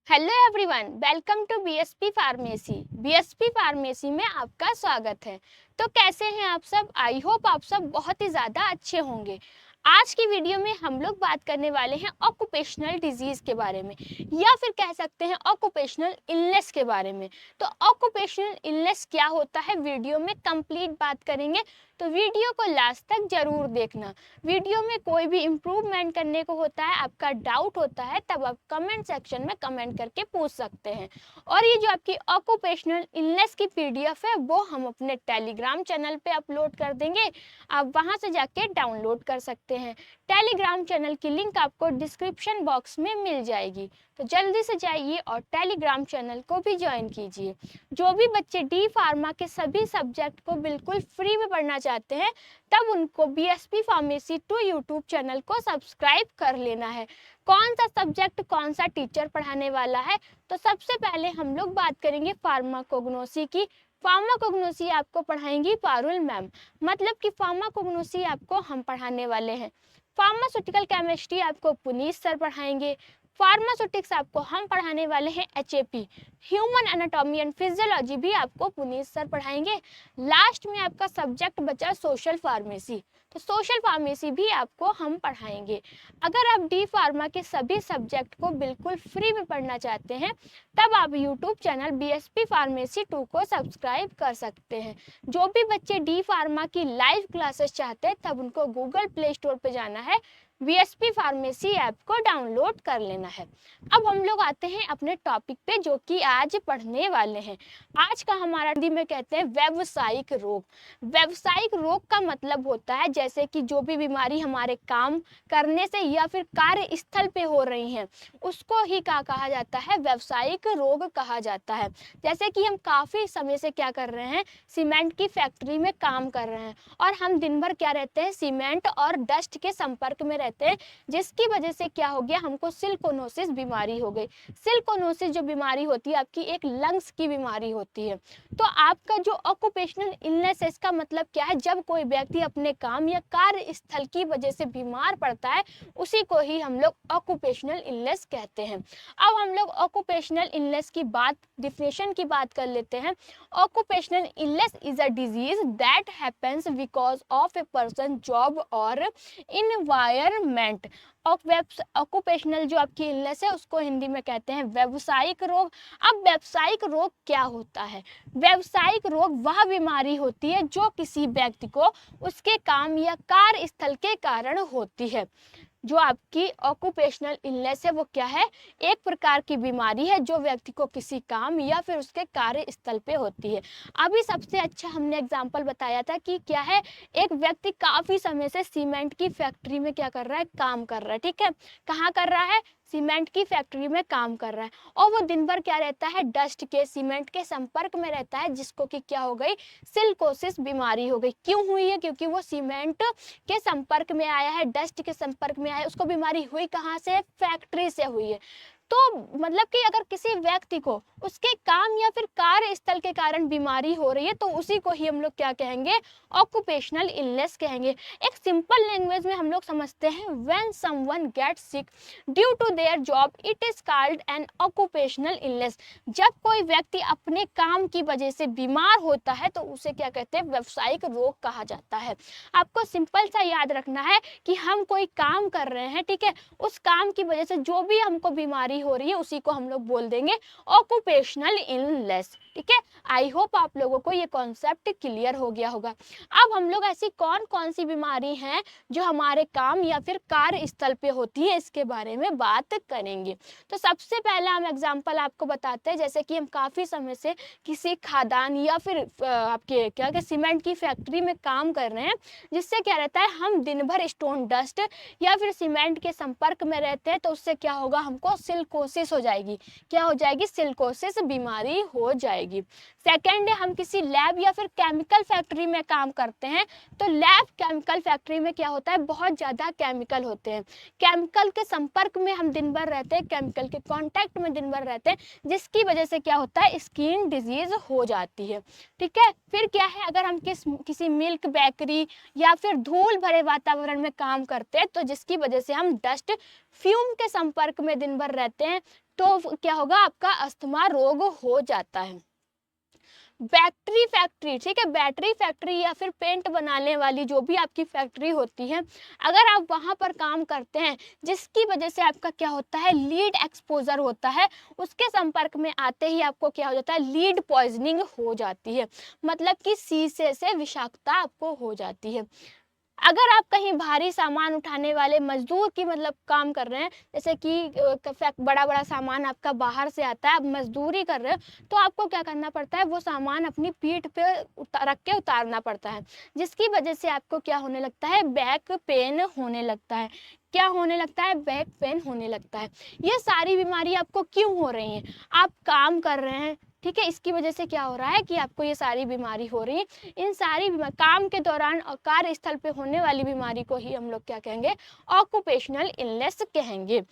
Hello everyone, welcome to BSP pharmacy. BSP pharmacy में आपका स्वागत है। तो कैसे हैं आप सब? आई होप आप सब बहुत ही ज़्यादा अच्छे होंगे। आज की वीडियो में हम लोग बात करने वाले हैं ऑक्यूपेशनल डिजीज़ के बारे में, या फिर कह सकते हैं ऑक्यूपेशनल इलनेस के बारे में। तो ऑक्यूपेशनल इलनेस क्या होता है, वीडियो में कंप्लीट बात करेंगे, तो वीडियो को लास्ट तक जरूर देखना। वीडियो में कोई भी इम्प्रूवमेंट करने को होता है, आपका डाउट होता है, तब आप कमेंट सेक्शन में कमेंट करके पूछ सकते हैं। और ये जो आपकी ऑक्यूपेशनल इलनेस की पीडीएफ है वो हम अपने टेलीग्राम चैनल पे अपलोड कर देंगे, आप वहां से जाके डाउनलोड कर सकते हैं। टेलीग्राम चैनल की लिंक आपको डिस्क्रिप्शन बॉक्स में मिल जाएगी, तो जल्दी से जाइए और टेलीग्राम चैनल को भी ज्वाइन कीजिए। जो भी बच्चे डी फार्मा के सभी सब्जेक्ट को बिल्कुल फ्री में पढ़ना चाहते हैं, तब उनको बीएसपी फार्मेसी 2 यूट्यूब चैनल को सब्सक्राइब कर लेना है। कौन सा सब्जेक्ट कौन सा टीचर पढ़ाने वाला है, तो सबसे पहले हम लोग बात करेंगे फार्माकोग्नोसी की। फार्माकोग्नोसी आपको पढ़ाएंगी पारुल मैम, मतलब कि फार्माकोग्नोसी आपको हम पढ़ाने वाले हैं। फार्मास्यूटिकल केमिस्ट्री आपको पुनीत सर पढ़ाएंगे। फार्मास्यूटिक्स आपको हम पढ़ाने वाले हैं HAP. Human anatomy and physiology भी आपको पुनीत सर पढ़ाएंगे। लास्ट में आपका सब्जेक्ट बचा सोशल फार्मेसी, तो सोशल फार्मेसी भी आपको हम पढ़ाएंगे। अगर आप डी फार्मा के सभी सब्जेक्ट को बिल्कुल फ्री में पढ़ना चाहते हैं, तब आप यूट्यूब चैनल बीएसपी फार्मेसी 2 को सब्सक्राइब कर सकते हैं। जो भी बच्चे डी फार्मा की लाइव क्लासेस चाहते हैं, तब उनको गूगल प्ले स्टोर पे जाना है, बीएसपी फार्मेसी ऐप को डाउनलोड कर लेना है। अब हम लोग आते हैं अपने टॉपिक पे, जो कि आज पढ़ने वाले हैं। आज का हमारा हिंदी में कहते हैं व्यावसायिक रोग। व्यावसायिक रोग का मतलब होता है जैसे कि जो भी बीमारी हमारे काम करने से या फिर कार्य स्थल पे हो रही हैं, उसको ही क्या कहा जाता है, व्यावसायिक रोग कहा जाता है। जैसे कि हम काफ़ी समय से क्या कर रहे हैं, सीमेंट की फैक्ट्री में काम कर रहे हैं, और हम दिन भर क्या रहते हैं, सीमेंट और डस्ट के संपर्क में रहते हैं, जिसकी वजह से क्या हो गया, हमको सिलिकोनोसिस बीमारी हो गई। सिलिकोनोसिस जो बीमारी होती है आपकी एक लंग्स की बीमारी होती है। तो आपका जो ऑक्यूपेशनल इलनेस है, इसका मतलब क्या है, जब कोई व्यक्ति अपने काम या कार्य स्थल की वजह से बीमार पड़ता है, उसी को ही हम लोग ऑक्यूपेशनल इलनेस कहते हैं। अब हम लोग ऑक्यूपेशनल इलनेस की बात, डिफिनेशन की बात कर लेते हैं। Occupational illness is a disease that happens because of a person job और इन्वायरमेंट। ऑक्यूपेशनल जो आपकी इलनेस है, उसको हिंदी में कहते हैं व्यावसायिक रोग। अब व्यावसायिक रोग क्या होता है? व्यावसायिक रोग वह बीमारी होती है जो किसी व्यक्ति को उसके काम या कार्य स्थल के कारण होती है। जो आपकी ऑक्यूपेशनल इलनेस है वो क्या है, एक प्रकार की बीमारी है जो व्यक्ति को किसी काम या फिर उसके कार्य स्थल पे होती है। अभी सबसे अच्छा हमने एग्जांपल बताया था कि क्या है, एक व्यक्ति काफी समय से सीमेंट की फैक्ट्री में क्या कर रहा है, काम कर रहा है। ठीक है, कहाँ कर रहा है, सीमेंट की फैक्ट्री में काम कर रहा है, और वो दिन भर क्या रहता है, डस्ट के, सीमेंट के संपर्क में रहता है, जिसको कि क्या हो गई, सिलिकोसिस बीमारी हो गई। क्यों हुई है? क्योंकि वो सीमेंट के संपर्क में आया है, डस्ट के संपर्क में आया है। उसको बीमारी हुई कहाँ से? फैक्ट्री से हुई है। तो मतलब कि अगर किसी व्यक्ति को उसके काम या फिर कार्य स्थल के कारण बीमारी हो रही है, तो उसी को ही हम लोग क्या कहेंगे, ऑक्यूपेशनल इलनेस कहेंगे। एक सिंपल लैंग्वेज में हम लोग समझते हैं, when someone gets sick due to their job it is called an occupational illness. जब कोई व्यक्ति अपने काम की वजह से बीमार होता है, तो उसे क्या कहते हैं, व्यावसायिक रोग कहा जाता है। आपको सिंपल सा याद रखना है कि हम कोई काम कर रहे हैं, ठीक है, उस काम की वजह से जो भी हमको बीमारी हो रही है, उसी को हम लोग बोल देंगे ऑक्यूपेशनल इलनेस। ठीक है, आई होप आप लोगों को ये कॉन्सेप्ट क्लियर हो गया होगा। अब हम लोग ऐसी कौन कौन सी बीमारी हैं जो हमारे काम या फिर कार्य स्थल पे होती है, इसके बारे में बात करेंगे। तो सबसे पहला हम एग्जांपल आपको बताते हैं, जैसे कि हम काफी समय से किसी खादान या फिर आपके क्या क्या सीमेंट की फैक्ट्री में काम कर रहे हैं, जिससे क्या रहता है, हम दिन भर स्टोन डस्ट या फिर सीमेंट के संपर्क में रहते हैं, तो उससे क्या होगा, हमको सिलिकोसिस हो जाएगी। क्या हो जाएगी? सिलिकोसिस बीमारी हो जाएगी। सेकेंड है, हम किसी लैब या फिर केमिकल फैक्ट्री में काम करते हैं, तो लैब केमिकल फैक्ट्री में क्या होता है, बहुत ज़्यादा केमिकल होते हैं। केमिकल के संपर्क में हम दिन भर रहते हैं, केमिकल के कांटेक्ट में दिन भर रहते हैं, जिसकी वजह से क्या होता है, स्किन डिजीज हो जाती है। ठीक है, फिर क्या है, अगर हम किसी मिल्क बेकरी या फिर धूल भरे वातावरण में काम करते हैं, तो जिसकी वजह से हम डस्ट फ्यूम के संपर्क में दिन भर रहते हैं तो क्या होगा, आपका अस्थमा रोग हो जाता है। बैटरी फैक्ट्री, ठीक है, बैटरी फैक्ट्री या फिर पेंट बनाने वाली जो भी आपकी फैक्ट्री होती है, अगर आप वहाँ पर काम करते हैं जिसकी वजह से आपका क्या होता है, लीड एक्सपोजर होता है, उसके संपर्क में आते ही आपको क्या हो जाता है, लीड पॉइजनिंग हो जाती है, मतलब कि शीशे से विषाक्तता आपको हो जाती है। अगर आप कहीं भारी सामान उठाने वाले मजदूर की मतलब काम कर रहे हैं, जैसे कि बड़ा बड़ा सामान आपका बाहर से आता है, आप मजदूरी कर रहे हो, तो आपको क्या करना पड़ता है, वो सामान अपनी पीठ पे रख के उतारना पड़ता है, जिसकी वजह से आपको क्या होने लगता है, बैक पेन होने लगता है। क्या होने लगता है, बैक पेन होने लगता है। ये सारी बीमारी आपको क्यों हो रही है, आप काम कर रहे हैं, ठीक है, इसकी वजह से क्या हो रहा है कि आपको ये सारी बीमारी हो रही है। इन सारी काम के दौरान और कार्यस्थल पे होने वाली बीमारी को ही हम लोग क्या कहेंगे, ऑक्यूपेशनल इलनेस कहेंगे।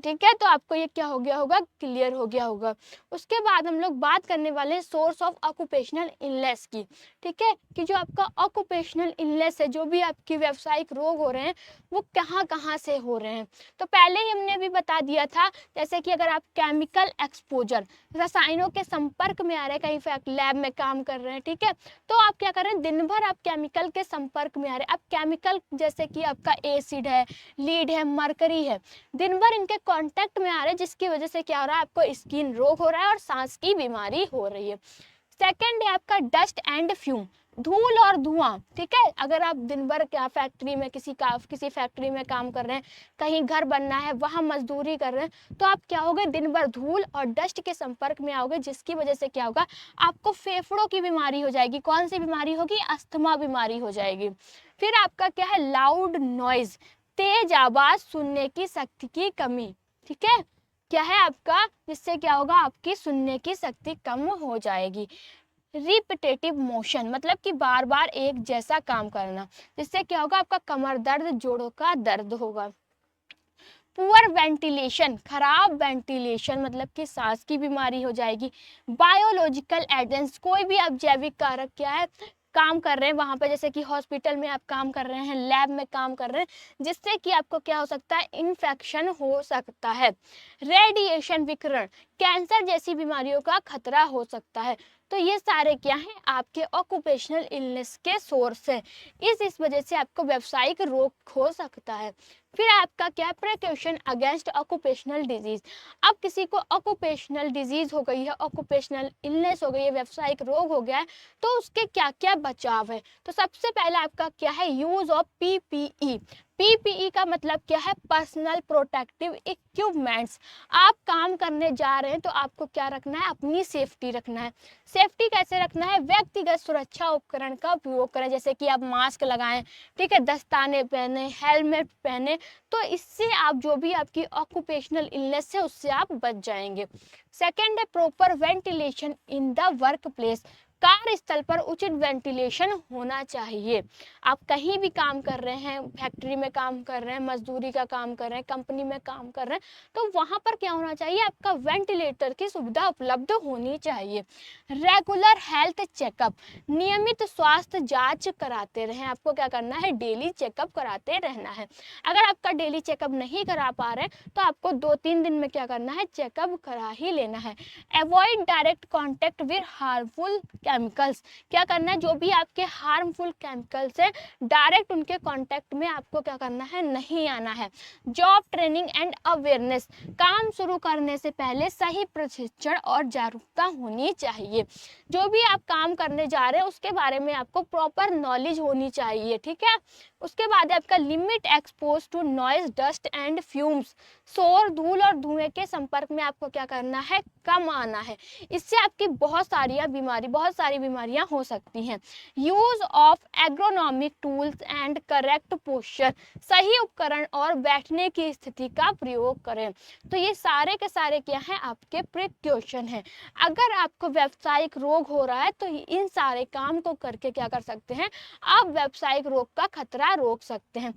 ठीक है, तो आपको ये क्या हो गया होगा, क्लियर हो गया होगा। उसके बाद हम लोग बात करने वाले हैं सोर्स ऑफ ऑक्यूपेशनल इलनेस की। ठीक है, कि जो आपका ऑक्यूपेशनल इलनेस है, जो भी आपकी व्यावसायिक रोग हो रहे हैं, वो कहाँ कहाँ से हो रहे हैं। तो पहले ही हमने भी बता दिया था, जैसे कि अगर आप केमिकल एक्सपोजर, रसायनों के संपर्क में आ रहे हैं, कहीं लैब में काम कर रहे हैं, ठीक है, तो आप क्या कर रहे हैं, दिन भर आप केमिकल के संपर्क में आ रहे हैं। अब केमिकल जैसे कि आपका एसिड है, लीड है, मरकरी है, दिन भर इनके कांटेक्ट में आ रहे हैं, जिसकी वजह से क्या हो रहा है, आपको स्किन रोग हो रहा है और सांस की बीमारी हो रही है। सेकंड है आपका डस्ट एंड फ्यूम, धूल और धुआं। ठीक है, अगर आप दिन भर क्या फैक्ट्री में किसी फैक्ट्री में काम कर रहे हैं, कहीं घर बनना है, वहां मजदूरी कर रहे हैं, तो आप क्या होगे, दिन भर धूल और डस्ट के संपर्क में आओगे, जिसकी वजह से क्या होगा, आपको फेफड़ों की बीमारी हो जाएगी। कौन सी बीमारी होगी, अस्थमा बीमारी हो जाएगी। फिर आपका क्या है, लाउड नॉइज, तेज आवाज, सुनने की शक्ति की कमी। ठीक है, क्या है आपका, जिससे क्या होगा, आपकी सुनने की शक्ति कम हो जाएगी। रिपीटेटिव मोशन, मतलब कि बार बार एक जैसा काम करना, जिससे क्या होगा, आपका कमर दर्द, जोड़ों का दर्द होगा। पुअर वेंटिलेशन, खराब वेंटिलेशन, मतलब कि सांस की बीमारी हो जाएगी। बायोलॉजिकल एजेंट्स, कोई भी आप जैविक कारक क्या है, काम कर रहे हैं वहां पे, जैसे कि हॉस्पिटल में आप काम कर रहे हैं, लैब में काम कर रहे हैं, जिससे कि आपको क्या हो सकता है, इन्फेक्शन हो सकता है। रेडिएशन विकिरण, कैंसर जैसी बीमारियों का खतरा हो सकता है। तो ये सारे क्या हैं, आपके ऑक्यूपेशनल इलनेस के सोर्स है। इस वजह से आपको व्यावसायिक रोग हो सकता है। फिर आपका क्या, प्रिकॉशन अगेंस्ट ऑक्यूपेशनल डिजीज। अब किसी को ऑक्यूपेशनल डिजीज हो गई है, ऑक्यूपेशनल इलनेस हो गई है, व्यावसायिक रोग हो गया है, तो उसके क्या क्या बचाव है। तो सबसे पहला आपका क्या है, यूज ऑफ पीपीई। पीपीई का मतलब क्या है, पर्सनल प्रोटेक्टिव इक्विपमेंट्स। आप काम करने जा रहे हैं तो आपको क्या रखना है, अपनी सेफ्टी रखना है। सेफ्टी कैसे रखना है, व्यक्तिगत सुरक्षा उपकरण का उपयोग करें, जैसे कि आप मास्क लगाएं, ठीक है, दस्ताने पहने, हेलमेट पहने, तो इससे आप जो भी आपकी ऑक्यूपेशनल इलनेस है उससे आप बच जाएंगे। सेकेंड है proper ventilation in the work place. कार्यस्थल पर उचित वेंटिलेशन होना चाहिए। आप कहीं भी काम कर रहे हैं, फैक्ट्री में काम कर रहे हैं, मजदूरी का काम कर रहे हैं, कंपनी में काम कर रहे हैं, तो वहां पर क्या होना चाहिए, आपका वेंटिलेटर की सुविधा उपलब्ध होनी चाहिए। रेगुलर हेल्थ चेकअप, नियमित स्वास्थ्य जांच कराते रहें। आपको क्या करना है, डेली चेकअप कराते रहना है। अगर आपका डेली चेकअप नहीं करा पा रहे तो आपको 2-3 दिन में क्या करना है, चेकअप करा ही लेना है। Avoid direct contact with harmful chemicals, क्या करना है, जो भी आपके हार्मफुल केमिकल्स है, डायरेक्ट उनके कांटेक्ट में आपको क्या करना है, नहीं आना है। जॉब ट्रेनिंग एंड अवेयरनेस, काम शुरू करने से पहले सही प्रशिक्षण और जागरूकता होनी चाहिए। जो भी आप काम करने जा रहे हैं उसके बारे में आपको प्रॉपर नॉलेज होनी चाहिए। ठीक है, उसके बाद आपका limit expose to noise, dust and fumes. शोर, धूल और धुएं के संपर्क में आपको क्या करना है, कम आना है। इससे आपकी बहुत सारी बीमारियां हो सकती हैं। Use of agronomic tools and correct posture, सही उपकरण और बैठने की स्थिति का प्रयोग करें। तो ये सारे के सारे क्या हैं, आपके प्रिकॉशन हैं। अगर आपको व्यावसायिक रोग हो रहा है तो इन सारे काम को करके क्या कर सकते हैं, आप व्यावसायिक रोग का खतरा रोक सकते हैं।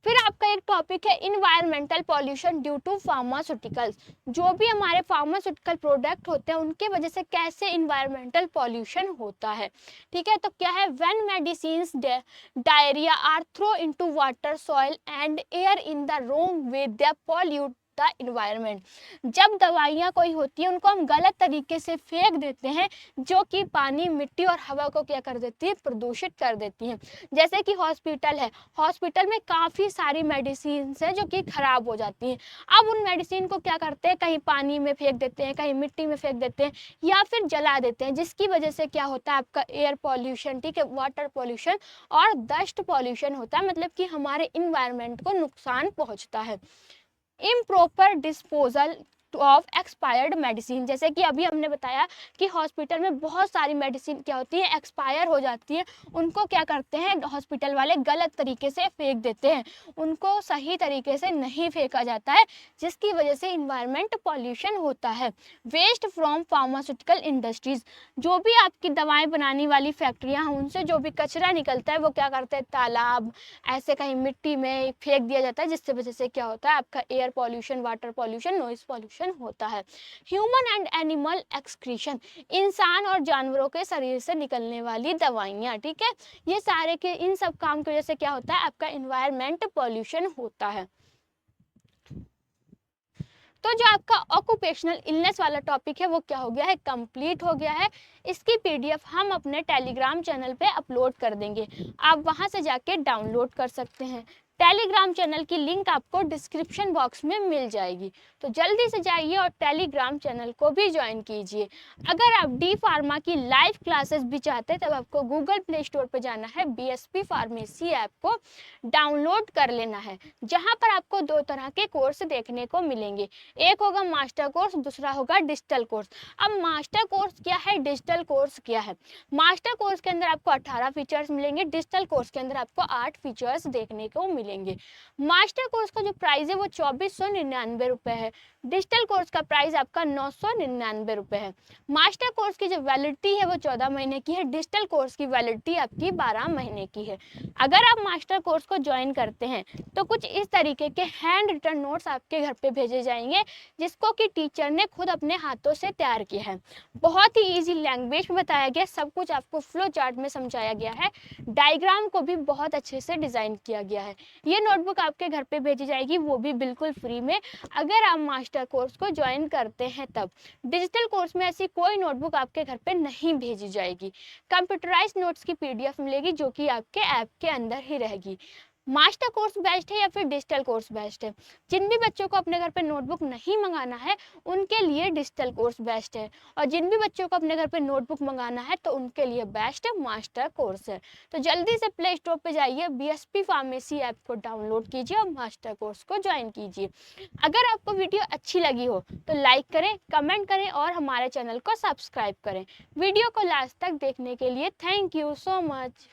फिर आपका एक टॉपिक है environmental pollution due to pharmaceuticals. जो भी हमारे फार्मास्यूटिकल प्रोडक्ट होते हैं उनके वजह से कैसे इन्वायरमेंटल पॉल्यूशन होता है। ठीक है, तो क्या है, when medicines diarrhoea are throw into water soil and air in the wrong way they pollute the environment. जब दवाइयाँ कोई होती हैं उनको हम गलत तरीके से फेंक देते हैं, जो कि पानी, मिट्टी और हवा को क्या कर देती है, प्रदूषित कर देती हैं। जैसे कि हॉस्पिटल है, हॉस्पिटल में काफ़ी सारी मेडिसिन है जो कि खराब हो जाती हैं। अब उन मेडिसिन को क्या करते हैं, कहीं पानी में फेंक देते हैं, कहीं मिट्टी में फेंक देते हैं या फिर जला देते हैं, जिसकी वजह से क्या होता है, आपका एयर पॉल्यूशन, ठीक है, वाटर पॉल्यूशन और डस्ट पॉल्यूशन होता है, मतलब कि हमारे इन्वायरमेंट को नुकसान पहुंचता है। Improper disposal of expired medicine, जैसे कि अभी हमने बताया कि हॉस्पिटल में बहुत सारी मेडिसिन क्या होती है, एक्सपायर हो जाती है, उनको क्या करते हैं हॉस्पिटल वाले गलत तरीके से फेंक देते हैं, उनको सही तरीके से नहीं फेंका जाता है, जिसकी वजह से इन्वायरमेंट पॉल्यूशन होता है। वेस्ट फ्रॉम फार्मास्यूटिकल इंडस्ट्रीज, जो भी आपकी दवाएं बनाने वाली फैक्ट्रियां हैं उनसे जो भी कचरा निकलता है वो क्या करते हैं, तालाब, ऐसे कहीं मिट्टी में फेंक दिया जाता है, जिससे वजह से क्या होता है, आपका air pollution, water pollution, noise pollution होता है। ह्यूमन एंड एनिमल एक्सक्रीशन, इंसान और जानवरों के शरीर से निकलने वाली दवाइयाँ, ठीक है, ये सारे के इन सब काम की वजह से क्या होता है, आपका इन्वायरमेंट पॉल्यूशन होता है। तो जो आपका ऑक्यूपेशनल इलनेस वाला टॉपिक है वो क्या हो गया है, कंप्लीट हो गया है। इसकी पीडीएफ हम अपने टेलीग्राम चैनल पे अपलोड कर देंगे, आप वहां से जाके डाउनलोड कर सकते हैं। टेलीग्राम चैनल की लिंक आपको डिस्क्रिप्शन बॉक्स में मिल जाएगी, तो जल्दी से जाइए और टेलीग्राम चैनल को भी ज्वाइन कीजिए। अगर आप डी फार्मा की लाइव क्लासेस भी चाहते हैं तब आपको गूगल प्ले स्टोर पर जाना है, बीएसपी फार्मेसी ऐप को डाउनलोड कर लेना है, जहां पर आपको 2 तरह के कोर्स देखने को मिलेंगे, एक होगा मास्टर कोर्स, दूसरा होगा डिजिटल कोर्स। अब मास्टर कोर्स क्या है, डिजिटल कोर्स क्या है। मास्टर कोर्स के अंदर आपको 18 फीचर्स मिलेंगे, डिजिटल कोर्स के अंदर आपको 8 फीचर्स देखने को मिलेंगे। मास्टर कोर्स का जो प्राइस है वो 2499 रुपये है, डिजिटल कोर्स का प्राइस आपका 999 रुपये है। मास्टर कोर्स की जो वैलिडिटी है वो 14 महीने की है, डिजिटल कोर्स की वैलिडिटी आपकी 12 महीने की है। अगर आप मास्टर कोर्स को ज्वाइन करते हैं तो कुछ इस तरीके के हैंड रिटन नोट्स आपके घर पे भेजे जाएंगे, जिसको कि टीचर ने खुद अपने हाथों से तैयार किया है। बहुत ही इजी लैंग्वेज में बताया गया, सब कुछ आपको फ्लो चार्ट में समझाया गया है, डायग्राम को भी बहुत अच्छे से डिज़ाइन किया गया है। ये नोटबुक आपके घर पे भेजी जाएगी, वो भी बिल्कुल फ्री में, अगर आप मास्टर कोर्स को ज्वाइन करते हैं तब। डिजिटल कोर्स में ऐसी कोई नोटबुक आपके घर पे नहीं भेजी जाएगी, कंप्यूटराइज नोट्स की पीडीएफ मिलेगी जो कि आपके ऐप के अंदर ही रहेगी। मास्टर कोर्स बेस्ट है या फिर डिजिटल कोर्स बेस्ट है, जिन भी बच्चों को अपने घर पे नोटबुक नहीं मंगाना है उनके लिए डिजिटल कोर्स बेस्ट है, और जिन भी बच्चों को अपने घर पे नोटबुक मंगाना है तो उनके लिए बेस्ट मास्टर कोर्स है। तो जल्दी से प्ले स्टोर पे जाइए, बीएसपी फार्मेसी ऐप को डाउनलोड कीजिए और मास्टर कोर्स को ज्वाइन कीजिए। अगर आपको वीडियो अच्छी लगी हो तो लाइक करें, कमेंट करें और हमारे चैनल को सब्सक्राइब करें। वीडियो को लास्ट तक देखने के लिए थैंक यू सो मच।